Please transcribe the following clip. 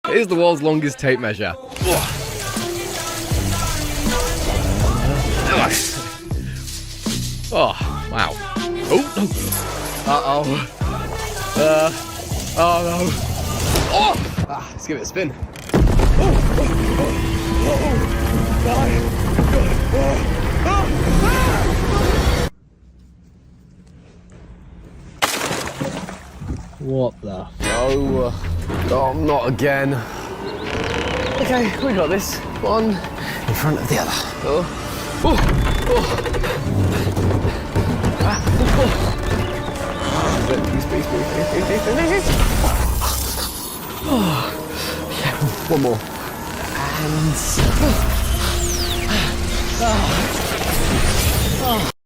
Here's the world's longest tape measure. Oh, wow. Oh, no. Uh-oh. Oh, no. Oh! Let's give it a spin. What the? Oh, not again. Okay, we got this. One in front of the other. One more. And